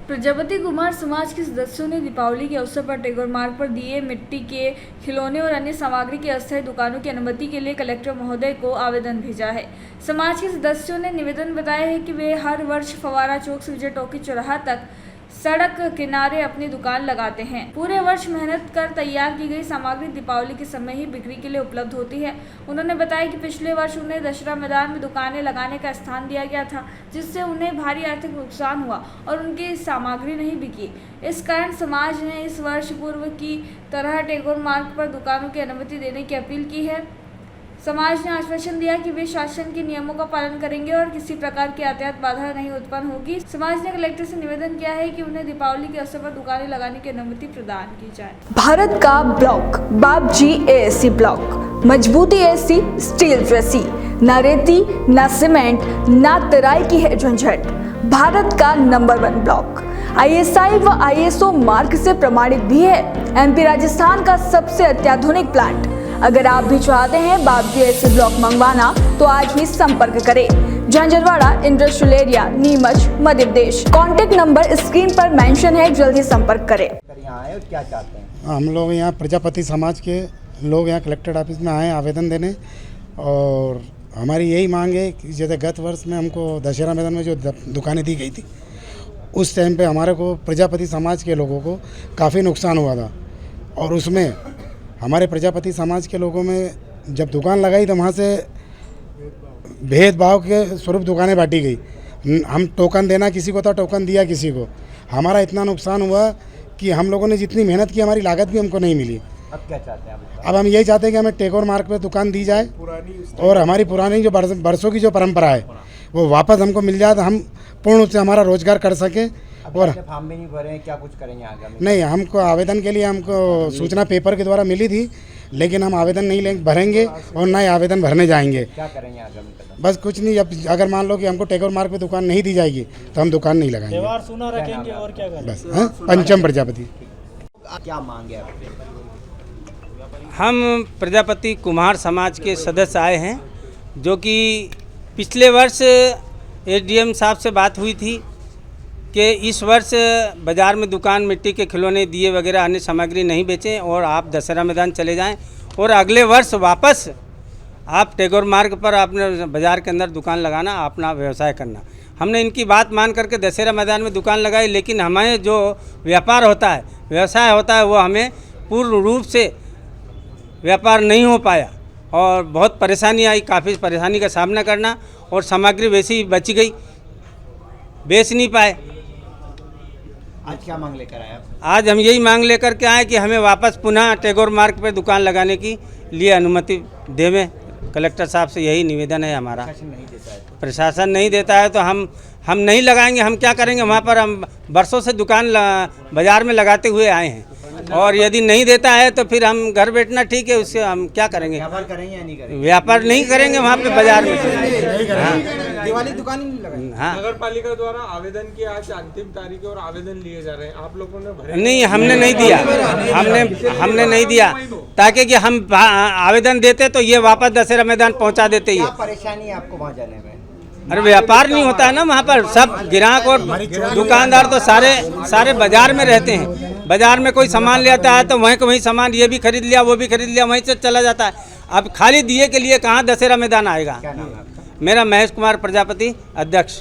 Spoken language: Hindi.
प्रजापति कुमार समाज के सदस्यों ने दीपावली के अवसर पर टैगोर मार्ग पर दिए, मिट्टी के खिलौने और अन्य सामग्री की अस्थायी दुकानों की अनुमति के लिए कलेक्टर महोदय को आवेदन भेजा है। समाज के सदस्यों ने निवेदन बताया है कि वे हर वर्ष फवारा चौक से विजय टॉकी चौराहा तक सड़क किनारे अपनी दुकान लगाते हैं। पूरे वर्ष मेहनत कर तैयार की गई सामग्री दीपावली के समय ही बिक्री के लिए उपलब्ध होती है। उन्होंने बताया कि पिछले वर्ष उन्हें दशहरा मैदान में दुकानें लगाने का स्थान दिया गया था, जिससे उन्हें भारी आर्थिक नुकसान हुआ और उनकी सामग्री नहीं बिकी। इस कारण समाज ने इस वर्ष पूर्व की तरह टैगोर मार्ग पर दुकानों की अनुमति देने की अपील की है। समाज ने आश्वासन दिया कि वे शासन के नियमों का पालन करेंगे और किसी प्रकार की यातायात बाधा नहीं उत्पन्न होगी। समाज ने कलेक्टर से निवेदन किया है कि उन्हें दीपावली के अवसर पर दुकानें लगाने की अनुमति प्रदान की जाए। भारत का ब्लॉक बाबजी एएससी ब्लॉक, मजबूती ऐसी स्टील जैसी, न रेती न सीमेंट न तराई की है झंझट। भारत का नंबर 1 ब्लॉक ISI व ISO मार्क से प्रमाणित भी है। MP राजस्थान का सबसे अत्याधुनिक प्लांट। अगर आप भी चाहते हैं बाबजी एएससी ब्लॉक मंगवाना तो आज ही संपर्क करें। Jhanjharwada industrial area, Neemuch, Madhya Pradesh. Contact number screen पर मेंशन है, जल्द ही संपर्क करें। क्या चाहते हैं? हम लोग यहाँ प्रजापति समाज के लोग यहाँ कलेक्टर ऑफिस में आए आवेदन देने, और हमारी यही मांग है कि जैसे गत वर्ष में हमको दशहरा मैदान में जो दुकानें दी गई थी, उस टाइम पे हमारे को प्रजापति समाज के लोगों को काफ़ी नुकसान हुआ था, और उसमें हमारे प्रजापति समाज के लोगों में जब दुकान लगाई तो वहाँ से भेदभाव के स्वरूप दुकानें बांटी गई। हम टोकन देना किसी को था, टोकन दिया किसी को। हमारा इतना नुकसान हुआ कि हम लोगों ने जितनी मेहनत की हमारी लागत भी हमको नहीं मिली। अब क्या चाहते हैं आप? अब हम यही चाहते हैं कि हमें टैगोर मार्ग पे दुकान दी जाए और हमारी पुरानी जो बरसों की जो परंपरा है वो वापस हमको मिल जाए, तो हम पूर्ण रूप से हमारा रोजगार कर सकें। और फॉर्म भी नहीं भरे हैं, क्या कुछ करेंगे आगे? नहीं, हमको आवेदन के लिए हमको सूचना पेपर के द्वारा मिली थी, लेकिन हम आवेदन नहीं भरेंगे और ना ही आवेदन भरने जाएंगे। क्या करेंगे आगे? बस कुछ नहीं। अब अगर मान लो कि हमको टैगोर मार्ग पे दुकान नहीं दी जाएगी तो हम दुकान नहीं लगाएंगे। त्योहार सुना रखेंगे और क्या करेंगे? बस पंचम प्रजापति। क्या मांगे आपसे? हम प्रजापति कुम्हार समाज के सदस्य आए हैं, जो कि पिछले वर्ष SDM साहब से बात हुई थी कि इस वर्ष बाज़ार में दुकान मिट्टी के खिलौने, दिए वगैरह अन्य सामग्री नहीं बेचें और आप दशहरा मैदान चले जाएं, और अगले वर्ष वापस आप टैगोर मार्ग पर अपने बाज़ार के अंदर दुकान लगाना, अपना व्यवसाय करना। हमने इनकी बात मान करके दशहरा मैदान में दुकान लगाई, लेकिन हमें जो व्यापार होता है, व्यवसाय होता है, वो हमें पूर्ण रूप से व्यापार नहीं हो पाया और बहुत परेशानी आई, काफ़ी परेशानी का सामना करना, और सामग्री वैसी ही बच गई, बेच नहीं पाए। आज क्या मांग लेकर आए आप? आज हम यही मांग लेकर के आए कि हमें वापस पुनः टैगोर मार्ग पर दुकान लगाने की लिए अनुमति देवें। कलेक्टर साहब से यही निवेदन है हमारा। प्रशासन नहीं देता है तो हम नहीं लगाएंगे। हम क्या करेंगे? वहाँ पर हम बरसों से दुकान बाज़ार में लगाते हुए आए हैं, और यदि नहीं देता है तो फिर हम घर बैठना ठीक है, उससे हम क्या करेंगे? व्यापार करेंगे या नहीं करेंगे? व्यापार नहीं करेंगे वहाँ पे बाजार में। दिवाली दुकान ही नहीं लगाएंगे। हाँ, नगर पालिका द्वारा आवेदन की आज अंतिम तारीख है और आवेदन लिए जा रहे हैं, आप लोगों ने भरे? नहीं, हमने नहीं दिया। हमने नहीं दिया, ताकि कि हम आवेदन देते तो ये वापस दशहरा मैदान पहुँचा देते ही। क्या परेशानी है आपको वहाँ जाने में? अरे व्यापार नहीं होता है ना वहाँ पर। सब ग्राहक और दुकानदार तो सारे बाजार में रहते हैं। बाजार में कोई सामान ले आता है तो वहीं सामान ये भी खरीद लिया, वो भी खरीद लिया, वहीं से चला जाता है। अब खाली दिए के लिए कहाँ दशहरा मैदान आएगा? क्या नाम है आपका? मेरा महेश कुमार प्रजापति, अध्यक्ष।